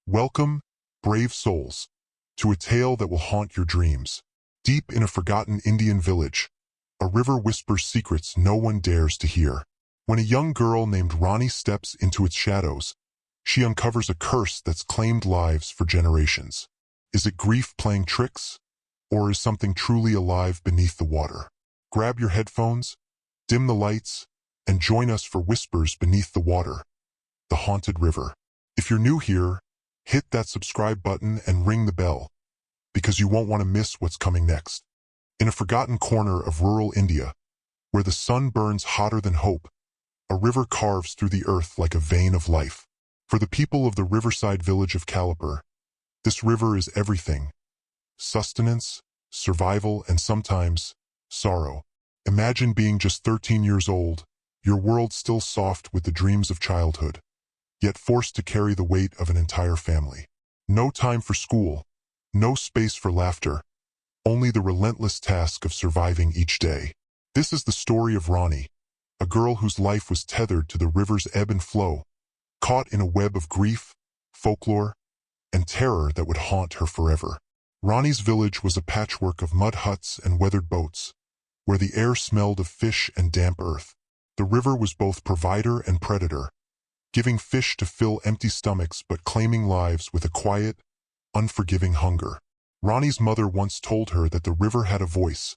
Welcome, brave souls, to a tale that will haunt your dreams. Deep in a forgotten Indian village, a river whispers secrets no one dares to hear. When a young girl named Rani steps into its shadows, she uncovers a curse that's claimed lives for generations. Is it grief playing tricks, or is something truly alive beneath the water? Grab your headphones, dim the lights, and join us for Whispers Beneath the Water, the Haunted River. If you're new here, hit that subscribe button and ring the bell, because you won't want to miss what's coming next. In a forgotten corner of rural India, where the sun burns hotter than hope, a river carves through the earth like a vein of life. For the people of the riverside village of Kalapur, this river is everything: sustenance, survival, and sometimes sorrow. Imagine being just 13 years old, your world still soft with the dreams of childhood, yet forced to carry the weight of an entire family. No time for school, no space for laughter, only the relentless task of surviving each day. This is the story of Rani, a girl whose life was tethered to the river's ebb and flow, caught in a web of grief, folklore, and terror that would haunt her forever. Rani's village was a patchwork of mud huts and weathered boats, where the air smelled of fish and damp earth. The river was both provider and predator, giving fish to fill empty stomachs but claiming lives with a quiet, unforgiving hunger. Rani's mother once told her that the river had a voice,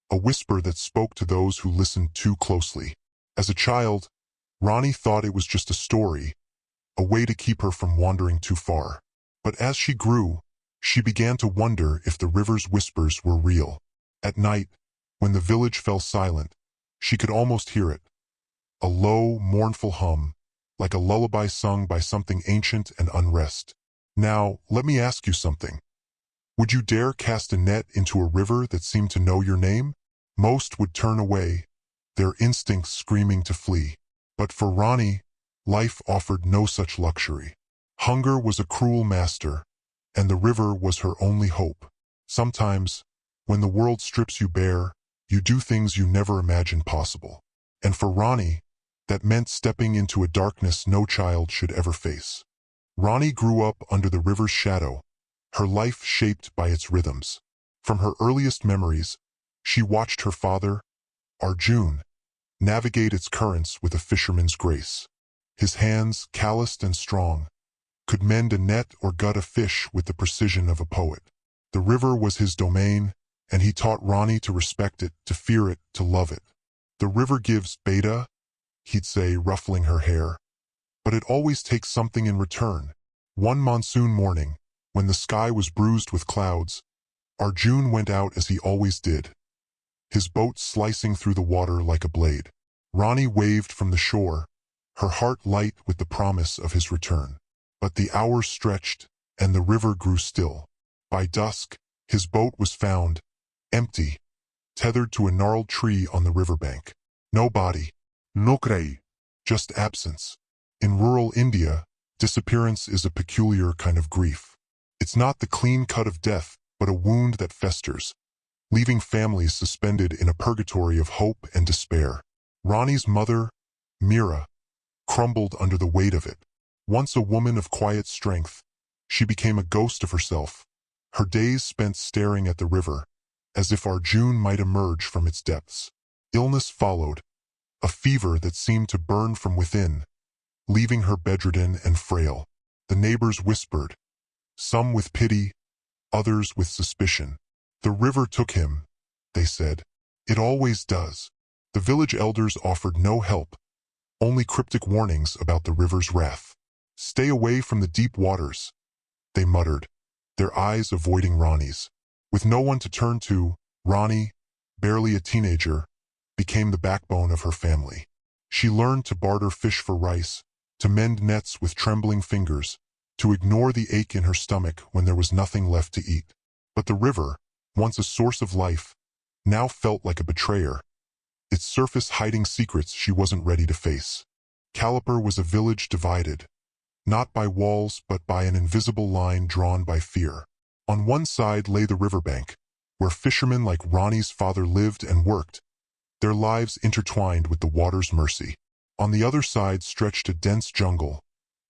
a whisper that spoke to those who listened too closely. As a child, Rani thought it was just a story, a way to keep her from wandering too far. But as she grew, she began to wonder if the river's whispers were real. At night, when the village fell silent, she could almost hear it, a low, mournful hum, like a lullaby sung by something ancient and unrest. Now, let me ask you something. Would you dare cast a net into a river that seemed to know your name? Most would turn away, their instincts screaming to flee. But for Rani, life offered no such luxury. Hunger was a cruel master, and the river was her only hope. Sometimes, when the world strips you bare, you do things you never imagined possible. And for Rani, that meant stepping into a darkness no child should ever face. Rani grew up under the river's shadow, her life shaped by its rhythms. From her earliest memories, she watched her father, Arjun, navigate its currents with a fisherman's grace. His hands, calloused and strong, could mend a net or gut a fish with the precision of a poet. The river was his domain, and he taught Rani to respect it, to fear it, to love it. The river gives beta, he'd say, ruffling her hair, but it always takes something in return. One monsoon morning, when the sky was bruised with clouds, Arjun went out as he always did, his boat slicing through the water like a blade. Rani waved from the shore, her heart light with the promise of his return. But the hours stretched, and the river grew still. By dusk, his boat was found, empty, tethered to a gnarled tree on the riverbank. No body, no cry, just absence. In rural India, disappearance is a peculiar kind of grief. It's not the clean cut of death, but a wound that festers, leaving families suspended in a purgatory of hope and despair. Rani's mother, Meera, crumbled under the weight of it. Once a woman of quiet strength, she became a ghost of herself, her days spent staring at the river, as if Arjun might emerge from its depths. Illness followed, a fever that seemed to burn from within, leaving her bedridden and frail. The neighbors whispered, some with pity, others with suspicion. The river took him, they said. It always does. The village elders offered no help, only cryptic warnings about the river's wrath. Stay away from the deep waters, they muttered, their eyes avoiding Rani's. With no one to turn to, Rani, barely a teenager, became the backbone of her family. She learned to barter fish for rice, to mend nets with trembling fingers, to ignore the ache in her stomach when there was nothing left to eat. But the river, once a source of life, now felt like a betrayer, its surface hiding secrets she wasn't ready to face. Kalapur was a village divided, not by walls but by an invisible line drawn by fear. On one side lay the riverbank, where fishermen like Rani's father lived and worked, their lives intertwined with the water's mercy. On the other side stretched a dense jungle,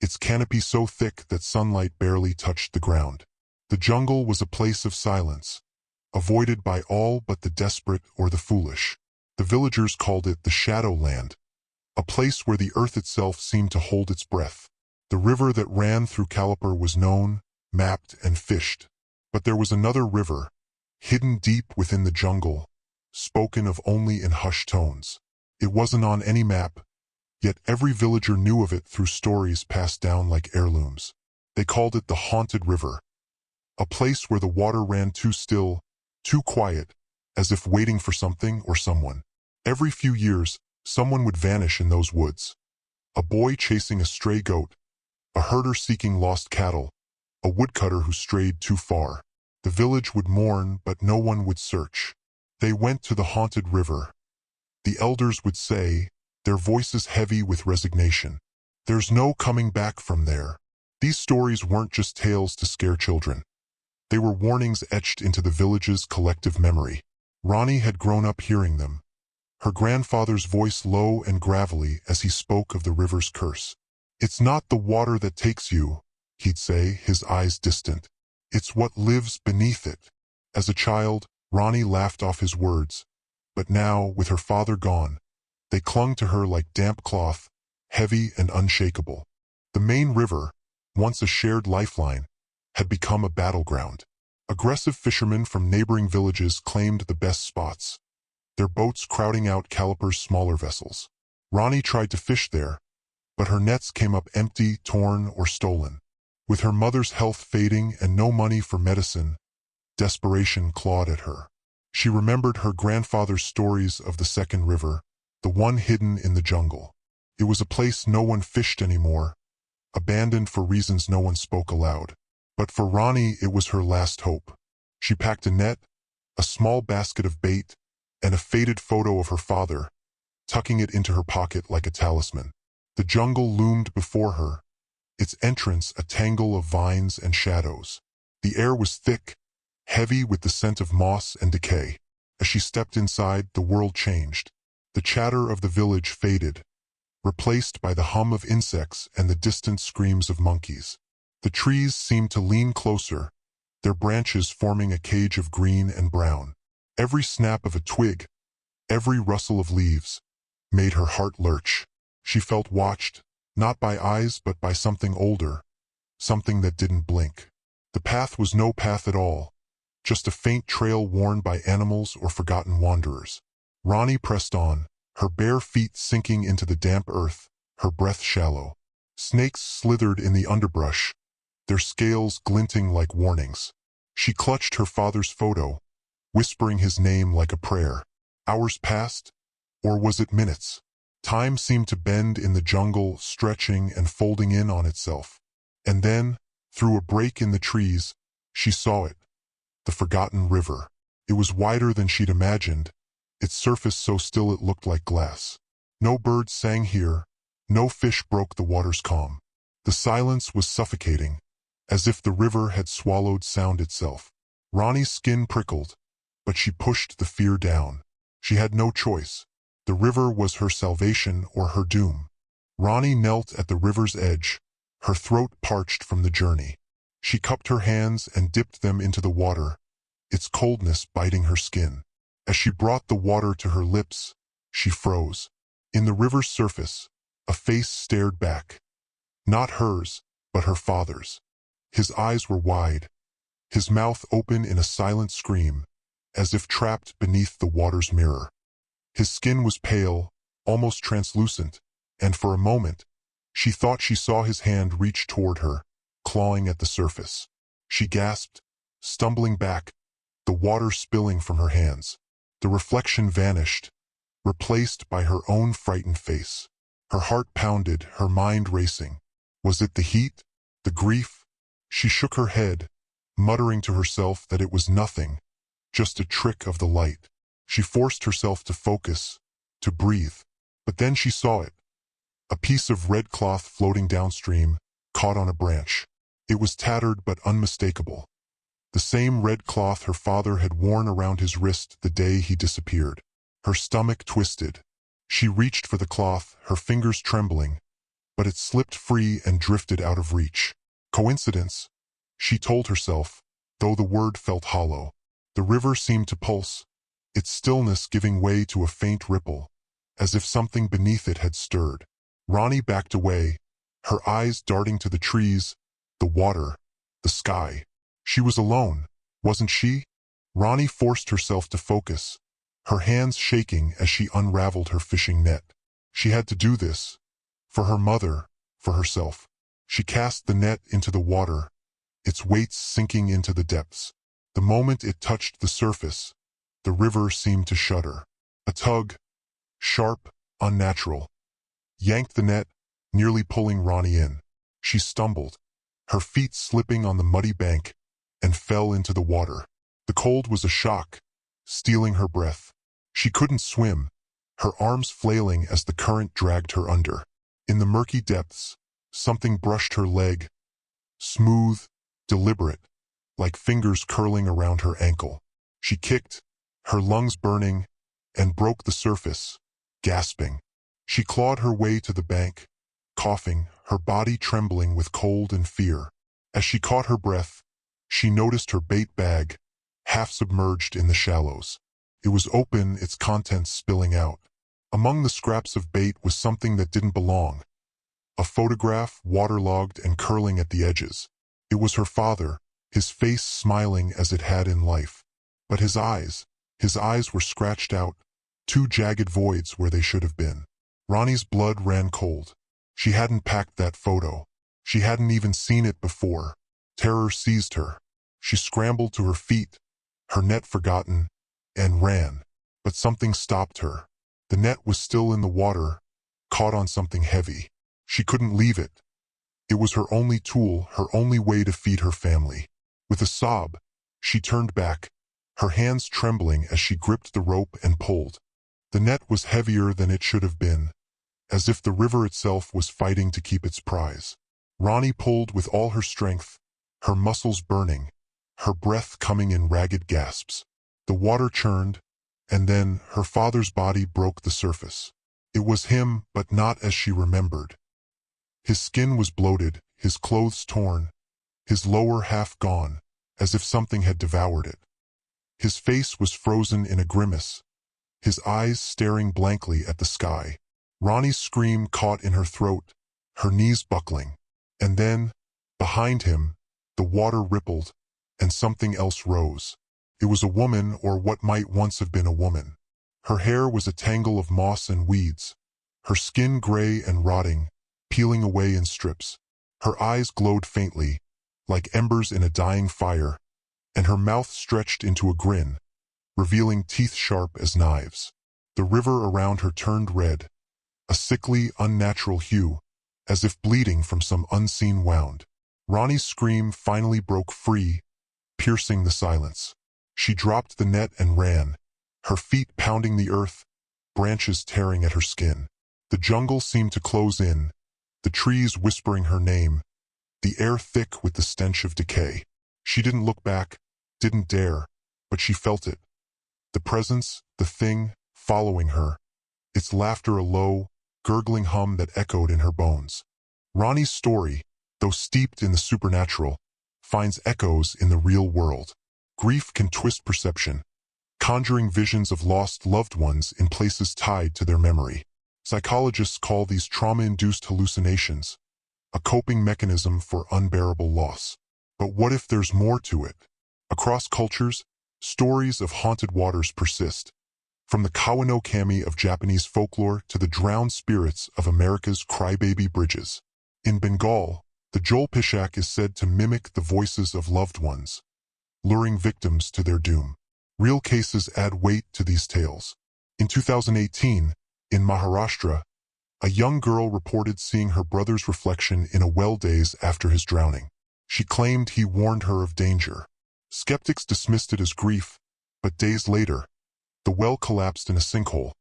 its canopy so thick that sunlight barely touched the ground. The jungle was a place of silence, avoided by all but the desperate or the foolish. The villagers called it the Shadow Land, a place where the earth itself seemed to hold its breath. The river that ran through Caliper was known, mapped, and fished. But there was another river, hidden deep within the jungle, spoken of only in hushed tones. It wasn't on any map, yet every villager knew of it through stories passed down like heirlooms. They called it the Haunted River, a place where the water ran too still, too quiet, as if waiting for something or someone. Every few years, someone would vanish in those woods. A boy chasing a stray goat, a herder seeking lost cattle, a woodcutter who strayed too far. The village would mourn, but no one would search. They went to the haunted river. The elders would say, their voices heavy with resignation, "There's no coming back from there." These stories weren't just tales to scare children. They were warnings etched into the village's collective memory. Rani had grown up hearing them, her grandfather's voice low and gravelly as he spoke of the river's curse. "It's not the water that takes you," he'd say, his eyes distant. "It's what lives beneath it." As a child, Rani laughed off his words, but now, with her father gone, they clung to her like damp cloth, heavy and unshakable. The main river, once a shared lifeline, had become a battleground. Aggressive fishermen from neighboring villages claimed the best spots, their boats crowding out Caliper's smaller vessels. Rani tried to fish there, but her nets came up empty, torn, or stolen. With her mother's health fading and no money for medicine, desperation clawed at her. She remembered her grandfather's stories of the second river, the one hidden in the jungle. It was a place no one fished anymore, abandoned for reasons no one spoke aloud. But for Rani, it was her last hope. She packed a net, a small basket of bait, and a faded photo of her father, tucking it into her pocket like a talisman. The jungle loomed before her, its entrance a tangle of vines and shadows. The air was thick, heavy with the scent of moss and decay. As she stepped inside, the world changed. The chatter of the village faded, replaced by the hum of insects and the distant screams of monkeys. The trees seemed to lean closer, their branches forming a cage of green and brown. Every snap of a twig, every rustle of leaves, made her heart lurch. She felt watched, not by eyes but by something older, something that didn't blink. The path was no path at all, just a faint trail worn by animals or forgotten wanderers. Rani pressed on, her bare feet sinking into the damp earth, her breath shallow. Snakes slithered in the underbrush, their scales glinting like warnings. She clutched her father's photo, whispering his name like a prayer. Hours passed, or was it minutes? Time seemed to bend in the jungle, stretching and folding in on itself. And then, through a break in the trees, she saw it, the forgotten river. It was wider than she'd imagined, its surface so still it looked like glass. No birds sang here, no fish broke the water's calm. The silence was suffocating, as if the river had swallowed sound itself. Rani's skin prickled, but she pushed the fear down. She had no choice. The river was her salvation or her doom. Rani knelt at the river's edge, her throat parched from the journey. She cupped her hands and dipped them into the water, its coldness biting her skin. As she brought the water to her lips, she froze. In the river's surface, a face stared back. Not hers, but her father's. His eyes were wide, his mouth open in a silent scream, as if trapped beneath the water's mirror. His skin was pale, almost translucent, and for a moment, she thought she saw his hand reach toward her, clawing at the surface. She gasped, stumbling back, the water spilling from her hands. The reflection vanished, replaced by her own frightened face. Her heart pounded, her mind racing. Was it the heat? The grief? She shook her head, muttering to herself that it was nothing, just a trick of the light. She forced herself to focus, to breathe. But then she saw it. A piece of red cloth floating downstream, caught on a branch. It was tattered but unmistakable. The same red cloth her father had worn around his wrist the day he disappeared. Her stomach twisted. She reached for the cloth, her fingers trembling, but it slipped free and drifted out of reach. Coincidence? She told herself, though the word felt hollow. The river seemed to pulse, its stillness giving way to a faint ripple, as if something beneath it had stirred. Rani backed away, her eyes darting to the trees, the water, the sky. She was alone, wasn't she? Rani forced herself to focus, her hands shaking as she unraveled her fishing net. She had to do this. For her mother, for herself. She cast the net into the water, its weight sinking into the depths. The moment it touched the surface, the river seemed to shudder. A tug, sharp, unnatural, yanked the net, nearly pulling Rani in. She stumbled, her feet slipping on the muddy bank, and fell into the water. The cold was a shock, stealing her breath. She couldn't swim, her arms flailing as the current dragged her under. In the murky depths, something brushed her leg, smooth, deliberate, like fingers curling around her ankle. She kicked, her lungs burning, and broke the surface, gasping. She clawed her way to the bank, coughing, her body trembling with cold and fear. As she caught her breath, she noticed her bait bag, half submerged in the shallows. It was open, its contents spilling out. Among the scraps of bait was something that didn't belong. A photograph, waterlogged and curling at the edges. It was her father, his face smiling as it had in life. But his eyes were scratched out, two jagged voids where they should have been. Rani's blood ran cold. She hadn't packed that photo. She hadn't even seen it before. Terror seized her. She scrambled to her feet, her net forgotten, and ran. But something stopped her. The net was still in the water, caught on something heavy. She couldn't leave it. It was her only tool, her only way to feed her family. With a sob, she turned back, her hands trembling as she gripped the rope and pulled. The net was heavier than it should have been, as if the river itself was fighting to keep its prize. Rani pulled with all her strength, her muscles burning, her breath coming in ragged gasps. The water churned, and then her father's body broke the surface. It was him, but not as she remembered. His skin was bloated, his clothes torn, his lower half gone, as if something had devoured it. His face was frozen in a grimace, his eyes staring blankly at the sky. Rani's scream caught in her throat, her knees buckling. And then, behind him, the water rippled, and something else rose. It was a woman, or what might once have been a woman. Her hair was a tangle of moss and weeds, her skin gray and rotting, peeling away in strips. Her eyes glowed faintly, like embers in a dying fire, and her mouth stretched into a grin, revealing teeth sharp as knives. The river around her turned red, a sickly, unnatural hue, as if bleeding from some unseen wound. Rani's scream finally broke free, piercing the silence. She dropped the net and ran, her feet pounding the earth, branches tearing at her skin. The jungle seemed to close in, the trees whispering her name, the air thick with the stench of decay. She didn't look back, didn't dare, but she felt it. The presence, the thing, following her, its laughter a low, gurgling hum that echoed in her bones. Rani's story, though steeped in the supernatural, finds echoes in the real world. Grief can twist perception, conjuring visions of lost loved ones in places tied to their memory. Psychologists call these trauma-induced hallucinations, a coping mechanism for unbearable loss. But what if there's more to it? Across cultures, stories of haunted waters persist, from the Kawa-no-kami of Japanese folklore to the drowned spirits of America's crybaby bridges. In Bengal, the Jolpishak is said to mimic the voices of loved ones, luring victims to their doom. Real cases add weight to these tales. In 2018, in Maharashtra, a young girl reported seeing her brother's reflection in a well days after his drowning. She claimed he warned her of danger. Skeptics dismissed it as grief, but days later, the well collapsed in a sinkhole,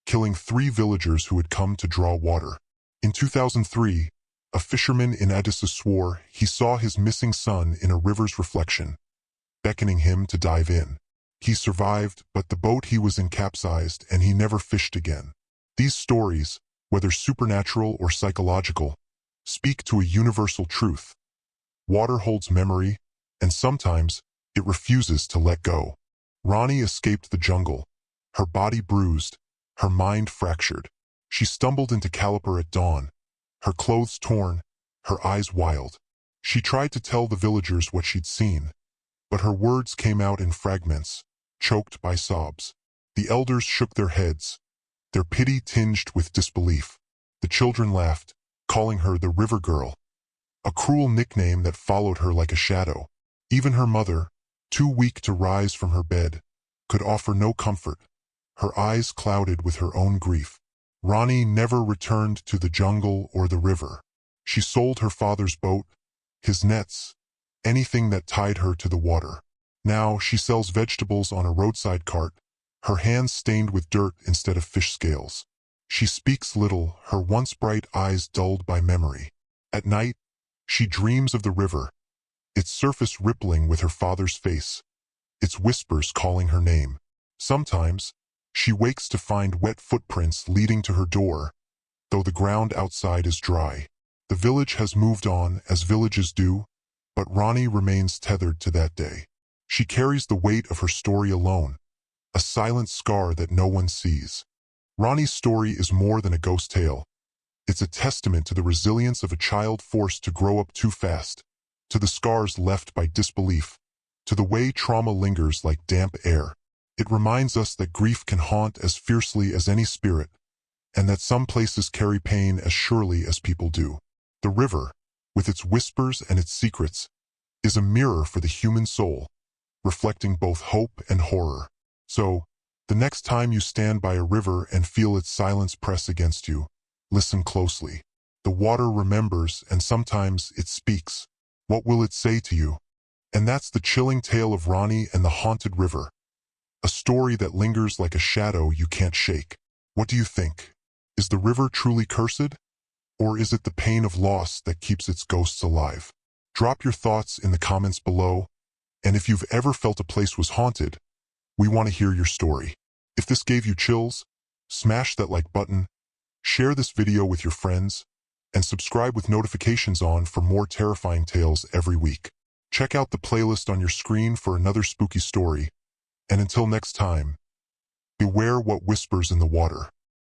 killing 3 villagers who had come to draw water. In 2003, a fisherman in Odisha swore he saw his missing son in a river's reflection, beckoning him to dive in. He survived, but the boat he was in capsized and he never fished again. These stories, whether supernatural or psychological, speak to a universal truth. Water holds memory, and sometimes it refuses to let go. Rani escaped the jungle, her body bruised, her mind fractured. She stumbled into Kalapur at dawn, her clothes torn, her eyes wild. She tried to tell the villagers what she'd seen, but her words came out in fragments, choked by sobs. The elders shook their heads, their pity tinged with disbelief. The children laughed, calling her the River Girl, a cruel nickname that followed her like a shadow. Even her mother, too weak to rise from her bed, could offer no comfort, her eyes clouded with her own grief. Rani never returned to the jungle or the river. She sold her father's boat, his nets, anything that tied her to the water. Now she sells vegetables on a roadside cart, her hands stained with dirt instead of fish scales. She speaks little, her once bright eyes dulled by memory. At night, she dreams of the river, its surface rippling with her father's face, its whispers calling her name. Sometimes, she wakes to find wet footprints leading to her door, though the ground outside is dry. The village has moved on, as villages do, but Rani remains tethered to that day. She carries the weight of her story alone, a silent scar that no one sees. Rani's story is more than a ghost tale. It's a testament to the resilience of a child forced to grow up too fast, to the scars left by disbelief, to the way trauma lingers like damp air. It reminds us that grief can haunt as fiercely as any spirit, and that some places carry pain as surely as people do. The river, with its whispers and its secrets, is a mirror for the human soul, reflecting both hope and horror. So, the next time you stand by a river and feel its silence press against you, listen closely. The water remembers, and sometimes it speaks. What will it say to you? And that's the chilling tale of Rani and the haunted river, a story that lingers like a shadow you can't shake. What do you think? Is the river truly cursed? Or is it the pain of loss that keeps its ghosts alive? Drop your thoughts in the comments below, and if you've ever felt a place was haunted, we want to hear your story. If this gave you chills, smash that like button, share this video with your friends, and subscribe with notifications on for more terrifying tales every week. Check out the playlist on your screen for another spooky story, and until next time, beware what whispers in the water.